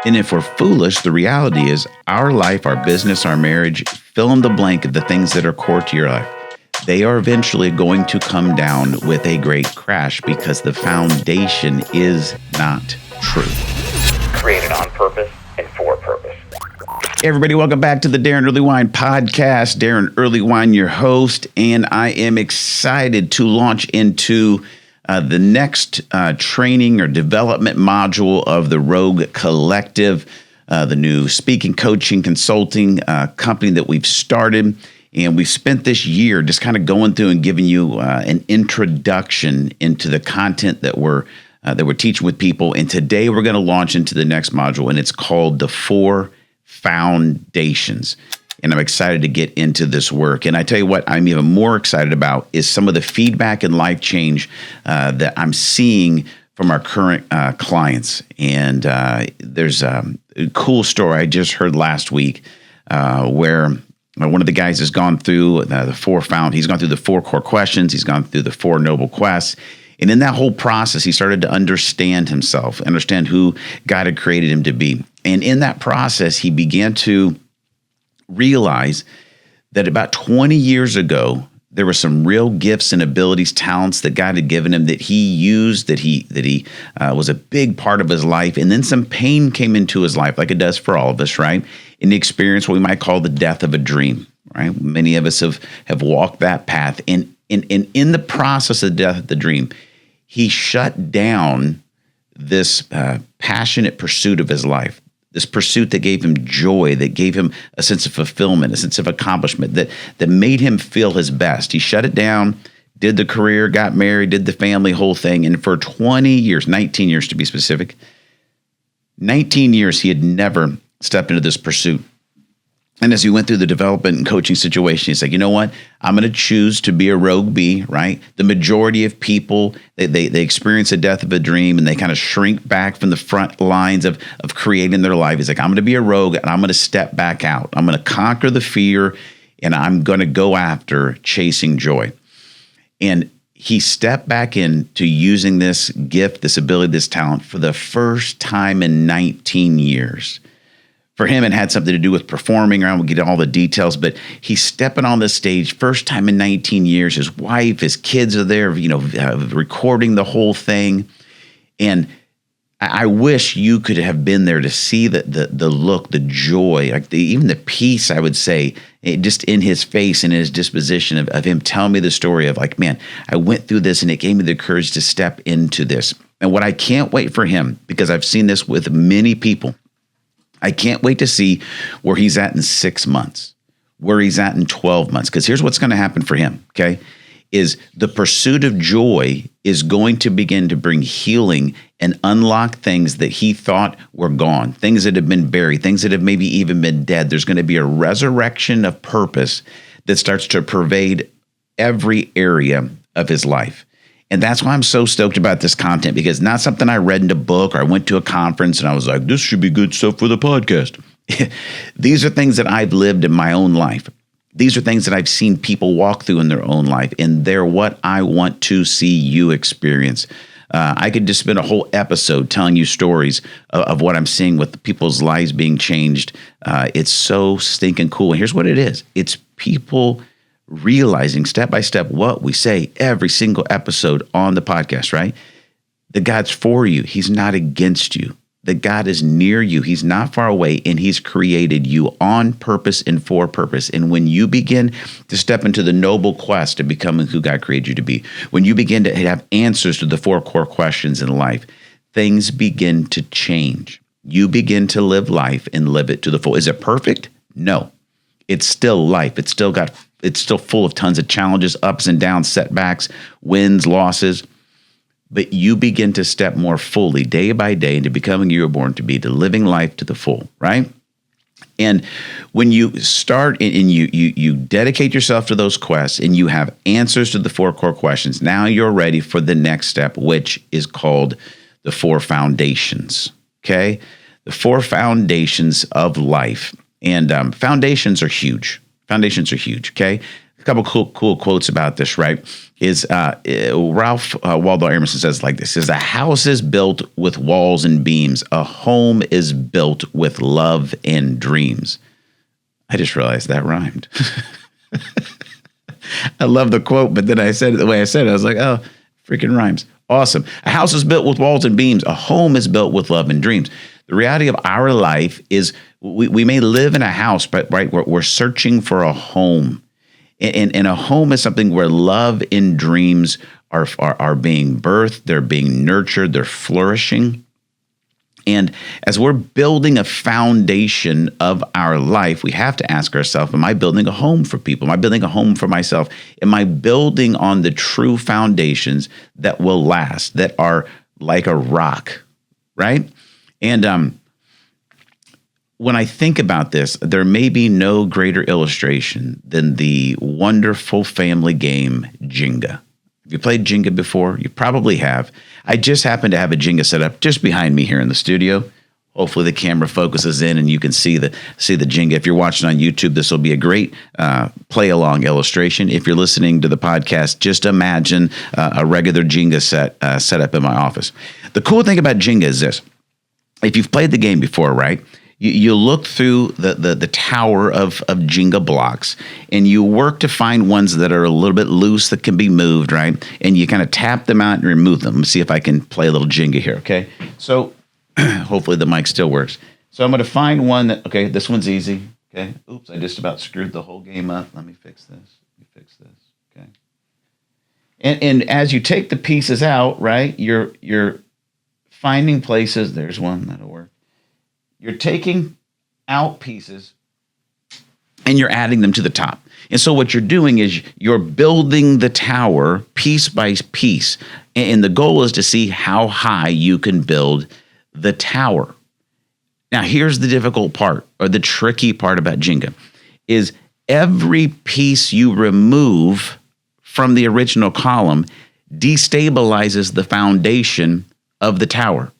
And if we're foolish, the reality is our life, our business, our marriage, fill in the blank of the things that are core to your life. They are eventually going to come down with a great crash because the foundation is not true. Created on purpose and for purpose. Hey everybody, welcome back to the Daron Early Wine podcast. Daron Early Wine, your host, and I am excited to launch into the next training or development module of the Rogue Collective, the new speaking, coaching, consulting company that we've started. And we spent this year just kind of going through and giving you an introduction into the content that we're teaching with people. And today we're going to launch into the next module, and it's called the 4 Foundations. And I'm excited to get into this work. And I tell you what, I'm even more excited about is some of the feedback and life change that I'm seeing from our current clients. And there's a cool story I just heard last week where one of the guys has gone through he's gone through the 4 core questions. He's gone through the 4 noble quests. And in that whole process, he started to understand himself, understand who God had created him to be. And in that process, he began to realize that about 20 years ago, there were some real gifts and abilities, talents that God had given him that he used, that he was a big part of his life. And then some pain came into his life, like it does for all of us, right? And he experienced what we might call the death of a dream, right? Many of us have walked that path. And in the process of the death of the dream, he shut down this passionate pursuit of his life, this pursuit that gave him joy, that gave him a sense of fulfillment, a sense of accomplishment, that made him feel his best. He shut it down, did the career, got married, did the family, whole thing. And for 20 years, 19 years to be specific, 19 years, he had never stepped into this pursuit. And as he went through the development and coaching situation, he's like, you know what? I'm going to choose to be a rogue bee, right? The majority of people, they experience the death of a dream and they kind of shrink back from the front lines of creating their life. He's like, I'm going to be a rogue and I'm going to step back out. I'm going to conquer the fear and I'm going to go after chasing joy. And he stepped back into using this gift, this ability, this talent for the first time in 19 years. For him, it had something to do with performing. We'll get all the details, but he's stepping on the stage, first time in 19 years. His wife, his kids are there, recording the whole thing. And I wish you could have been there to see the look, the joy, like even the peace, I would say, just in his face and in his disposition of him telling me the story of like, man, I went through this and it gave me the courage to step into this. And what I can't wait for him, because I've seen this with many people, I can't wait to see where he's at in 6 months, where he's at in 12 months. Because here's what's going to happen for him, okay, is the pursuit of joy is going to begin to bring healing and unlock things that he thought were gone, things that have been buried, things that have maybe even been dead. There's going to be a resurrection of purpose that starts to pervade every area of his life. And that's why I'm so stoked about this content, because not something I read in a book or I went to a conference and I was like, this should be good stuff for the podcast. These are things that I've lived in my own life. These are things that I've seen people walk through in their own life, and they're what I want to see you experience. I could just spend a whole episode telling you stories of what I'm seeing with people's lives being changed. It's so stinking cool. And here's what it is. It's people realizing step by step what we say every single episode on the podcast, right? That God's for you. He's not against you. That God is near you. He's not far away, and he's created you on purpose and for purpose. And when you begin to step into the noble quest of becoming who God created you to be, when you begin to have answers to the 4 core questions in life, things begin to change. You begin to live life and live it to the full. Is it perfect? No. It's still life. It's still full of tons of challenges, ups and downs, setbacks, wins, losses. But you begin to step more fully day by day into becoming who you were born to be, to living life to the full, right? And when you start and you dedicate yourself to those quests and you have answers to the 4 core questions, now you're ready for the next step, which is called the 4 foundations, okay? The 4 foundations of life. And foundations are huge. Foundations are huge, okay? a couple cool quotes about this, right? Is Ralph Waldo Emerson says like this: "Is a house is built with walls and beams. A home is built with love and dreams." I just realized that rhymed. I love the quote, but then I said it the way I said it. I was like, oh, freaking rhymes. Awesome. A house is built with walls and beams. A home is built with love and dreams. The reality of our life is we may live in a house, but right, we're searching for a home. And a home is something where love and dreams are being birthed, they're being nurtured, they're flourishing. And as we're building a foundation of our life, we have to ask ourselves, am I building a home for people? Am I building a home for myself? Am I building on the true foundations that will last, that are like a rock, right? And when I think about this, there may be no greater illustration than the wonderful family game Jenga. Have you played Jenga before? You probably have. I just happen to have a Jenga set up just behind me here in the studio. Hopefully the camera focuses in and you can see the Jenga. If you're watching on YouTube, this will be a great play-along illustration. If you're listening to the podcast, just imagine a regular Jenga set up in my office. The cool thing about Jenga is this. If you've played the game before, right? You look through the tower of Jenga blocks, and you work to find ones that are a little bit loose that can be moved, right? And you kind of tap them out and remove them. Let me see if I can play a little Jenga here, okay? So hopefully the mic still works. So I'm going to find one that, okay, this one's easy, okay? Oops, I just about screwed the whole game up. Let me fix this. Okay? And as you take the pieces out, right, you're finding places. There's one that'll work. You're taking out pieces and you're adding them to the top. And so what you're doing is you're building the tower piece by piece. And the goal is to see how high you can build the tower. Now, here's the difficult part, or the tricky part about Jenga, is every piece you remove from the original column destabilizes the foundation of the tower.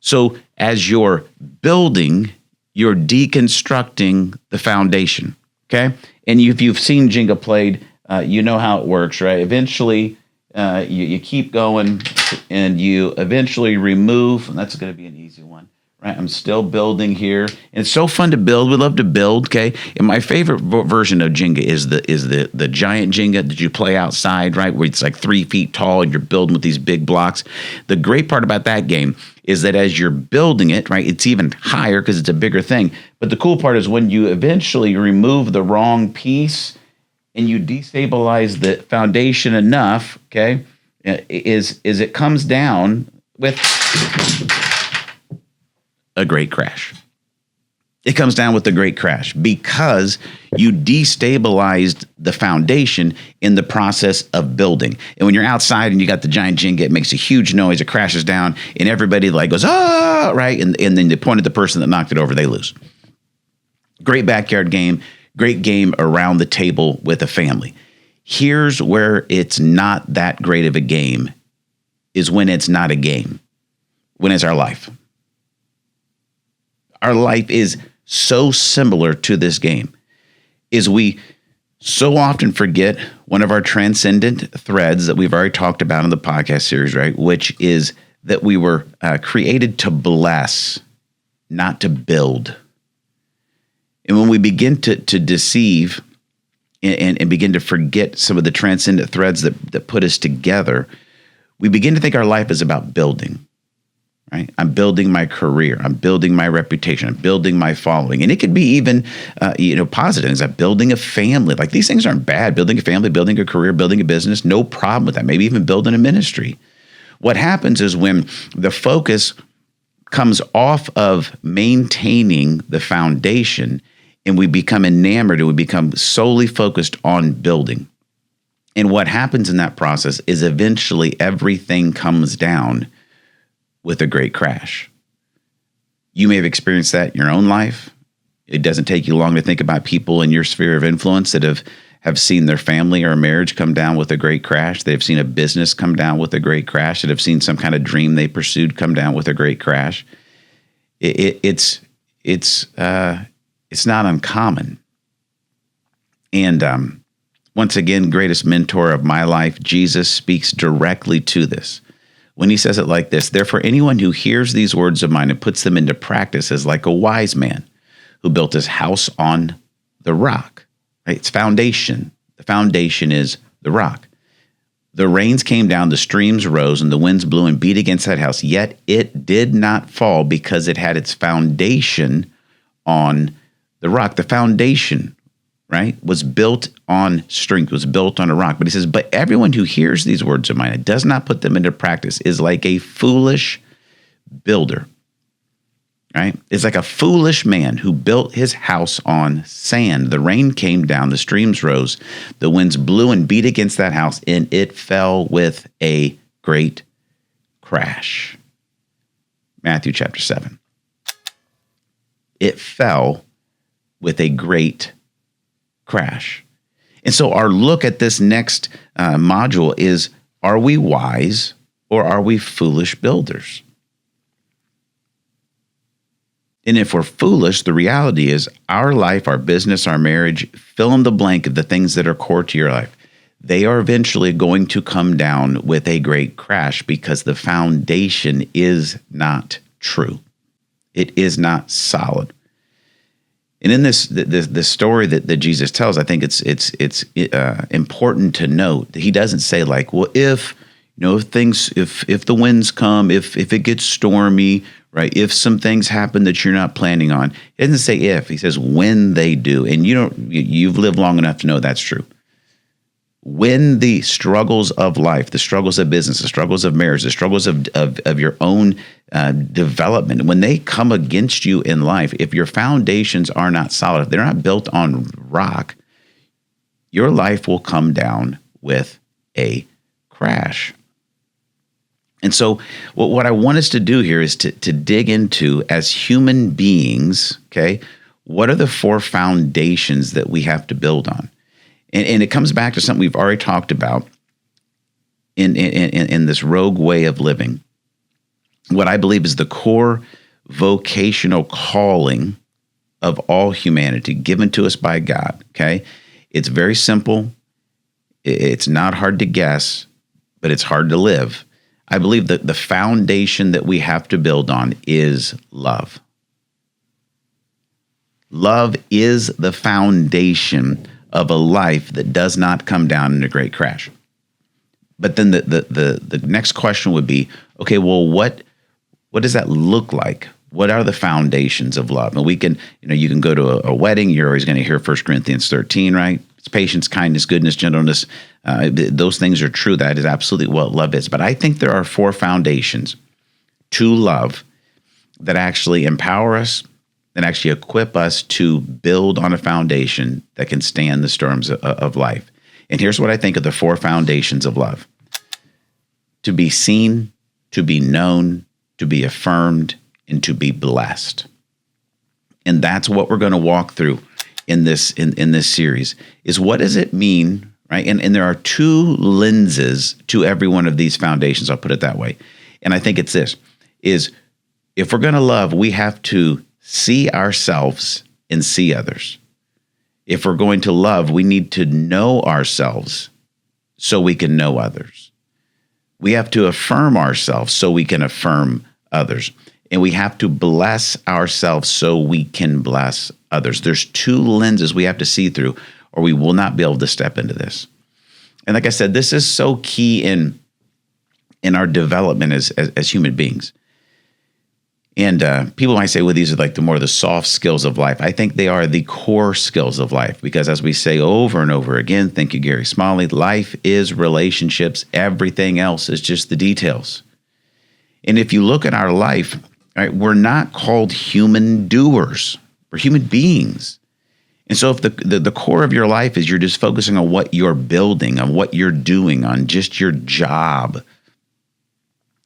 So as you're building, you're deconstructing the foundation, okay? And if you've seen Jenga played, you know how it works, right? Eventually, you keep going, and you eventually remove, and that's going to be an easy one, right? I'm still building here. And it's so fun to build. We love to build, okay? And my favorite version of Jenga is the giant Jenga that you play outside, right? Where it's like 3 feet tall and you're building with these big blocks. The great part about that game is that as you're building it, right, it's even higher because it's a bigger thing. But the cool part is when you eventually remove the wrong piece and you destabilize the foundation enough, okay, is it comes down with a great crash. It comes down with a great crash because you destabilized the foundation in the process of building. And when you're outside and you got the giant Jenga, it makes a huge noise, it crashes down, and everybody like goes, ah, right? And then they point at the person that knocked it over, they lose. Great backyard game, great game around the table with a family. Here's where it's not that great of a game, is when it's not a game, when it's our life. Our life is so similar to this game, is we so often forget one of our transcendent threads that we've already talked about in the podcast series, right? Which is that we were created to bless, not to build. And when we begin to deceive and begin to forget some of the transcendent threads that put us together, we begin to think our life is about building. Right? I'm building my career. I'm building my reputation. I'm building my following. And it could be even, positive things. I'm building a family. Like, these things aren't bad. Building a family, building a career, building a business, no problem with that. Maybe even building a ministry. What happens is when the focus comes off of maintaining the foundation and we become enamored and we become solely focused on building. And what happens in that process is eventually everything comes down with a great crash. You may have experienced that in your own life. It doesn't take you long to think about people in your sphere of influence that have seen their family or a marriage come down with a great crash. They've seen a business come down with a great crash. That have seen some kind of dream they pursued come down with a great crash. It's not uncommon. And once again, greatest mentor of my life, Jesus speaks directly to this when he says it like this: therefore, anyone who hears these words of mine and puts them into practice is like a wise man who built his house on the rock. Right? It's foundation. The foundation is the rock. The rains came down, the streams rose, and the winds blew and beat against that house, yet it did not fall because it had its foundation on the rock. The foundation, right, was built on strength, was built on a rock. But he says, but everyone who hears these words of mine and does not put them into practice is like a foolish builder, right? It's like a foolish man who built his house on sand. The rain came down, the streams rose, the winds blew and beat against that house, and it fell with a great crash. Matthew chapter 7. It fell with a great crash. And so our look at this next module is, are we wise or are we foolish builders? And if we're foolish, the reality is our life, our business, our marriage, fill in the blank of the things that are core to your life, they are eventually going to come down with a great crash because the foundation is not true. It is not solid. And in this story that Jesus tells, I think it's important to note that he doesn't say like, well, if the winds come, if it gets stormy, right? If some things happen that you're not planning on, he doesn't say if. He says when they do, and you've lived long enough to know that's true. When the struggles of life, the struggles of business, the struggles of marriage, the struggles of your own development, when they come against you in life, if your foundations are not solid, if they're not built on rock, your life will come down with a crash. And so what I want us to do here is to dig into, as human beings, okay, what are the 4 foundations that we have to build on? And it comes back to something we've already talked about in this rogue way of living. What I believe is the core vocational calling of all humanity given to us by God, okay? It's very simple. It's not hard to guess, but it's hard to live. I believe that the foundation that we have to build on is love. Love is the foundation of a life that does not come down in a great crash. But then the next question would be, okay, well, what does that look like? What are the foundations of love? And we can, you can go to a wedding, you're always going to hear 1 Corinthians 13, right? It's patience, kindness, goodness, gentleness. Those things are true. That is absolutely what love is. But I think there are 4 foundations to love that actually empower us, that actually equip us to build on a foundation that can stand the storms of life. And here's what I think of the 4 foundations of love: to be seen, to be known, to be affirmed, and to be blessed. And that's what we're going to walk through in this series, is what does it mean, right? And there are 2 lenses to every one of these foundations, I'll put it that way. And I think it's this, is if we're going to love, we have to see ourselves and see others. If we're going to love, we need to know ourselves so we can know others. We have to affirm ourselves so we can affirm others. And we have to bless ourselves so we can bless others. There's 2 lenses we have to see through, or we will not be able to step into this. And like I said, this is so key in our development as human beings. And people might say, well, these are like the soft skills of life. I think they are the core skills of life, because as we say over and over again, thank you, Gary Smalley, life is relationships. Everything else is just the details. And if you look at our life, right, we're not called human doers. We're human beings. And so if the core of your life is you're just focusing on what you're building, on what you're doing, on just your job,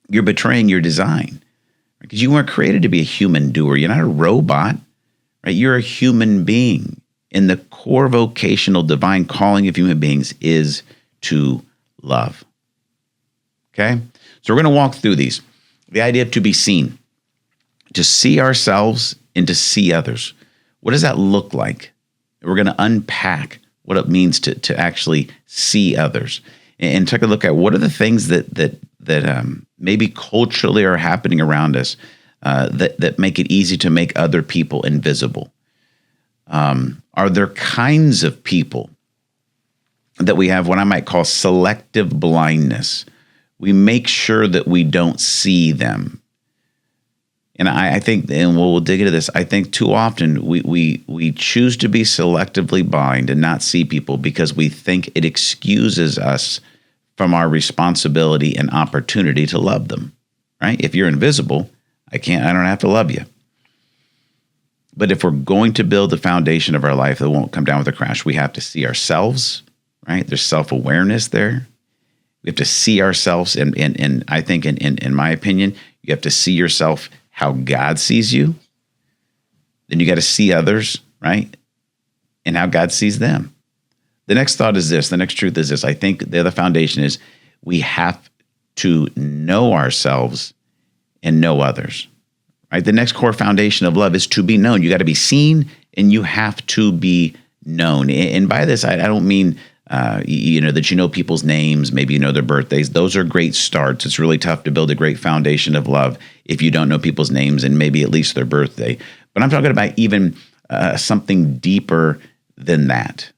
you're betraying your design. Because you weren't created to be a human doer. You're not a robot, right? You're a human being. And the core vocational divine calling of human beings is to love. Okay? So we're going to walk through these. The idea of to be seen, to see ourselves and to see others. What does that look like? We're going to unpack what it means to actually see others, and take a look at what are the things that maybe culturally are happening around us that make it easy to make other people invisible. Are there kinds of people that we have what I might call selective blindness? We make sure that we don't see them. And I think, and we'll dig into this, I think too often we choose to be selectively blind and not see people because we think it excuses us from our responsibility and opportunity to love them, right? If you're invisible, I don't have to love you. But if we're going to build the foundation of our life that won't come down with a crash, we have to see ourselves, right? There's self-awareness there. We have to see ourselves, and I think, in my opinion, you have to see yourself how God sees you. Then you got to see others, right? And how God sees them. The next thought is this. The next truth is this. I think the other foundation is we have to know ourselves and know others, right? The next core foundation of love is to be known. You got to be seen and you have to be known. And by this, I don't mean, that you know people's names, maybe you know their birthdays. Those are great starts. It's really tough to build a great foundation of love if you don't know people's names and maybe at least their birthday. But I'm talking about even something deeper than that,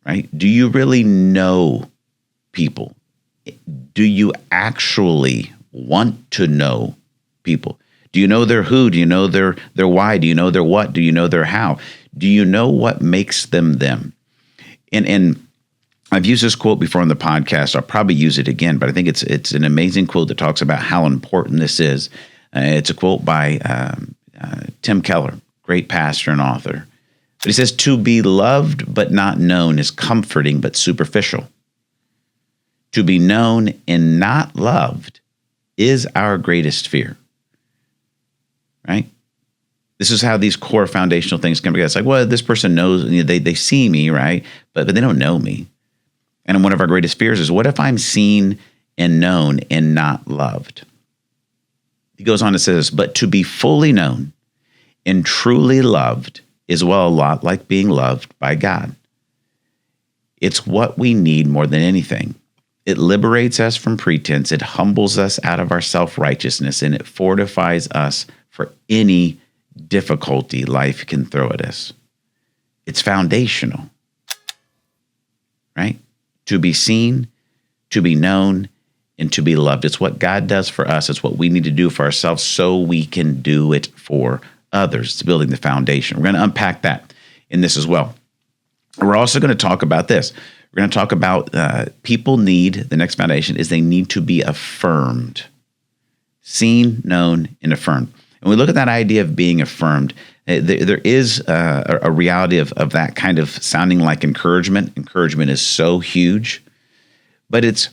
right? Do you really know people? Do you actually want to know people? Do you know their who? Do you know their why? Do you know their what? Do you know their how? Do you know what makes them them? And I've used this quote before on the podcast. I'll probably use it again, but I think it's an amazing quote that talks about how important this is. It's a quote by Tim Keller, great pastor and author. But he says, "To be loved but not known is comforting but superficial. To be known and not loved is our greatest fear." Right? This is how these core foundational things come together. It's like, well, this person knows, they see me, right? But they don't know me. And one of our greatest fears is, what if I'm seen and known and not loved? He goes on to say this, but to be fully known and truly loved is, well, a lot like being loved by God. It's what we need more than anything. It liberates us from pretense. It humbles us out of our self-righteousness, and it fortifies us for any difficulty life can throw at us. It's foundational, right? To be seen, to be known, and to be loved. It's what God does for us. It's what we need to do for ourselves so we can do it for others. It's building the foundation. We're going to unpack that in this as well. We're also going to talk about this. We're going to talk about people need, the next foundation is they need to be affirmed. Seen, known, and affirmed. And we look at that idea of being affirmed. There is a reality of that kind of sounding like encouragement. Encouragement is so huge, but it's,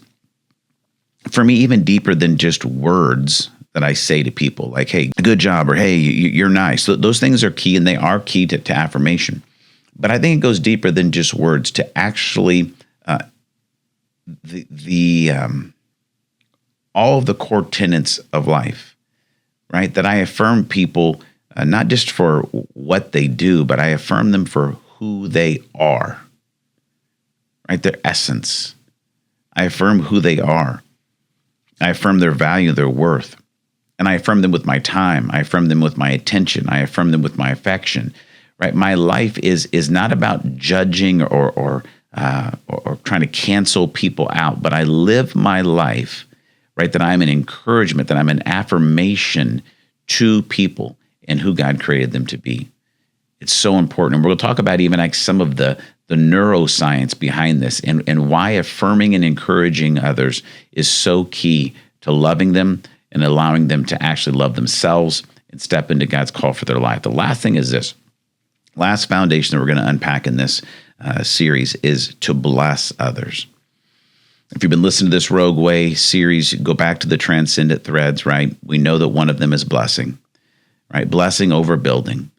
for me, even deeper than just words that I say to people like, hey, good job, or hey, you're nice. Those things are key, and they are key to affirmation. But I think it goes deeper than just words to actually all of the core tenets of life, right? That I affirm people not just for what they do, but I affirm them for who they are, right? Their essence. I affirm who they are. I affirm their value, their worth. And I affirm them with my time. I affirm them with my attention. I affirm them with my affection, right? My life is not about judging or trying to cancel people out, but I live my life, right? That I'm an encouragement, that I'm an affirmation to people and who God created them to be. It's so important. And we'll talk about even like some of the neuroscience behind this and why affirming and encouraging others is so key to loving them and allowing them to actually love themselves and step into God's call for their life. The last thing is this. Last foundation that we're going to unpack in this series is to bless others. If you've been listening to this Rogue Way series, go back to the transcendent threads, right? We know that one of them is blessing, right? Blessing over building.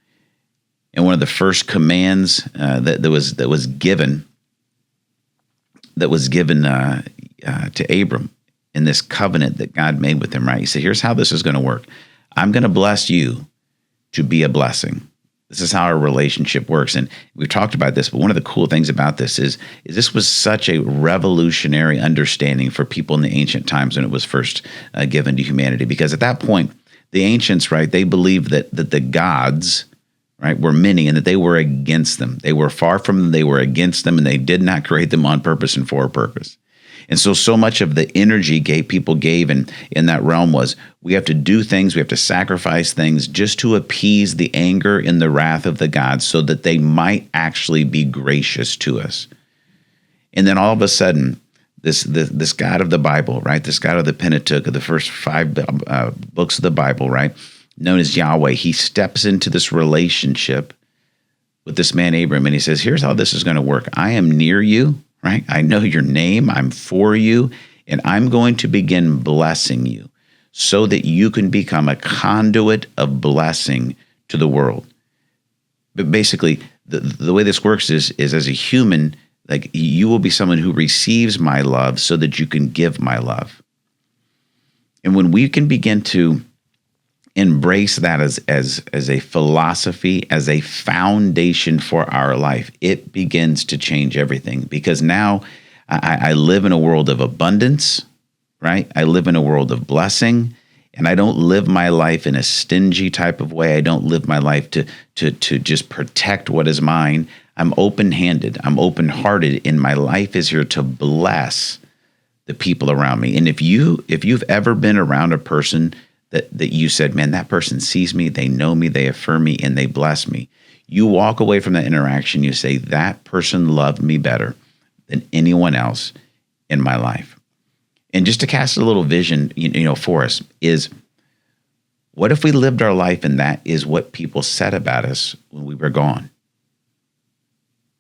And one of the first commands that was given to Abram in this covenant that God made with him, right? He said, here's how this is going to work. I'm going to bless you to be a blessing. This is how our relationship works. And we've talked about this, but one of the cool things about this is this was such a revolutionary understanding for people in the ancient times when it was first given to humanity. Because at that point, the ancients, right, they believed that the gods, right, were many and that they were against them. They were far from them, they were against them, and they did not create them on purpose and for a purpose. And so much of the energy people gave in that realm was, we have to do things, we have to sacrifice things just to appease the anger and the wrath of the gods so that they might actually be gracious to us. And then all of a sudden, this God of the Bible, right, this God of the Pentateuch, of the first 5 books of the Bible, right, known as Yahweh, he steps into this relationship with this man Abram, and he says, here's how this is going to work. I am near you. Right? I know your name, I'm for you, and I'm going to begin blessing you so that you can become a conduit of blessing to the world. But basically, the way this works is as a human, like, you will be someone who receives my love so that you can give my love. And when we can begin to embrace that as a philosophy, as a foundation for our life, it begins to change everything. Because now I live in a world of abundance, right? I live in a world of blessing, and I don't live my life in a stingy type of way. I don't live my life to just protect what is mine. I'm open-handed. I'm open-hearted, and my life is here to bless the people around me. And if you've ever been around a person that you said, man, that person sees me, they know me, they affirm me, and they bless me. You walk away from that interaction, you say, that person loved me better than anyone else in my life. And just to cast a little vision, for us is, what if we lived our life and that is what people said about us when we were gone?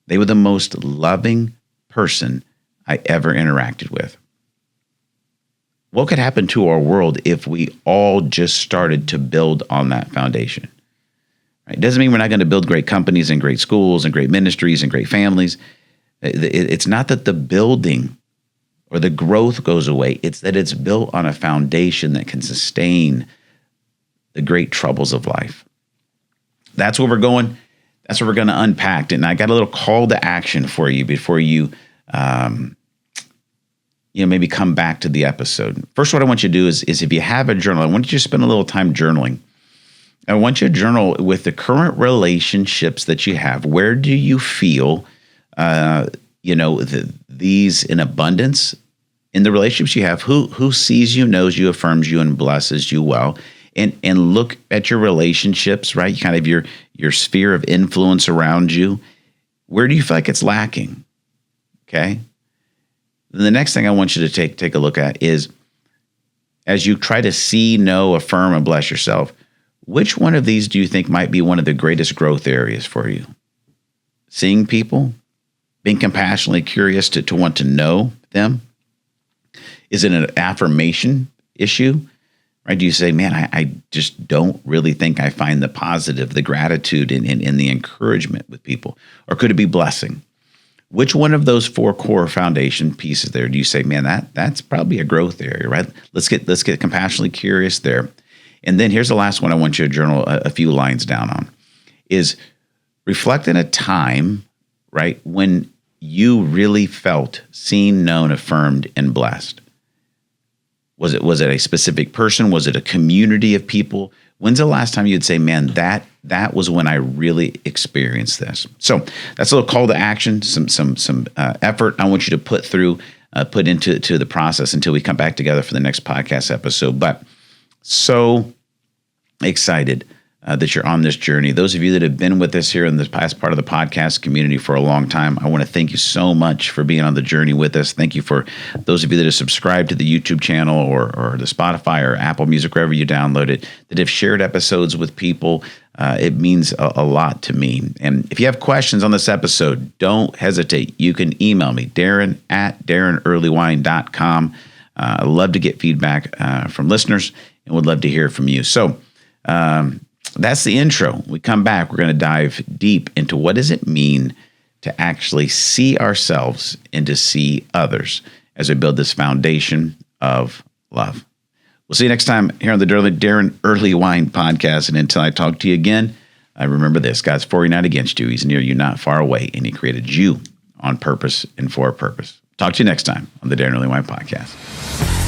They were the most loving person I ever interacted with. What could happen to our world if we all just started to build on that foundation? Right? It doesn't mean we're not going to build great companies and great schools and great ministries and great families. It's not that the building or the growth goes away. It's that it's built on a foundation that can sustain the great troubles of life. That's where we're going. That's what we're going to unpack. And I got a little call to action for you before you maybe come back to the episode. First, what I want you to do is if you have a journal, I want you to spend a little time journaling. I want you to journal with the current relationships that you have. Where do you feel, these in abundance in the relationships you have? Who sees you, knows you, affirms you, and blesses you well? And look at your relationships, right? Kind of your sphere of influence around you. Where do you feel like it's lacking? Okay. The next thing I want you to take a look at is, as you try to see, know, affirm, and bless yourself, which one of these do you think might be one of the greatest growth areas for you? Seeing people, being compassionately curious to want to know them? Is it an affirmation issue? Right? Do you say, man, I just don't really think I find the positive, the gratitude, and the encouragement with people? Or could it be blessing? Which one of those 4 core foundation pieces there do you say, man, that's probably a growth area, right? Let's get compassionately curious there. And then here's the last one I want you to journal a few lines down on, is reflect in a time, right, when you really felt seen, known, affirmed, and blessed. Was it a specific person? Was it a community of people? When's the last time you'd say, man, that was when I really experienced this? So that's a little call to action, some effort I want you to put into the process until we come back together for the next podcast episode. But so excited that you're on this journey. Those of you that have been with us here in this past part of the podcast community for a long time, I want to thank you so much for being on the journey with us. Thank you for those of you that have subscribed to the YouTube channel or the Spotify or Apple Music, wherever you download it, that have shared episodes with people. It means a lot to me. And if you have questions on this episode, don't hesitate. You can email me, Daron@DaronEarlyWine.com. I love to get feedback from listeners and would love to hear from you. So, that's the intro. When we come back, we're going to dive deep into what does it mean to actually see ourselves and to see others as we build this foundation of love. We'll see you next time here on the Daron Early Wine Podcast. And until I talk to you again, Remember this, God's for you, not against you. He's near you, not far away, and he created you on purpose and for a purpose. Talk to you next time on the Daron Early Wine Podcast.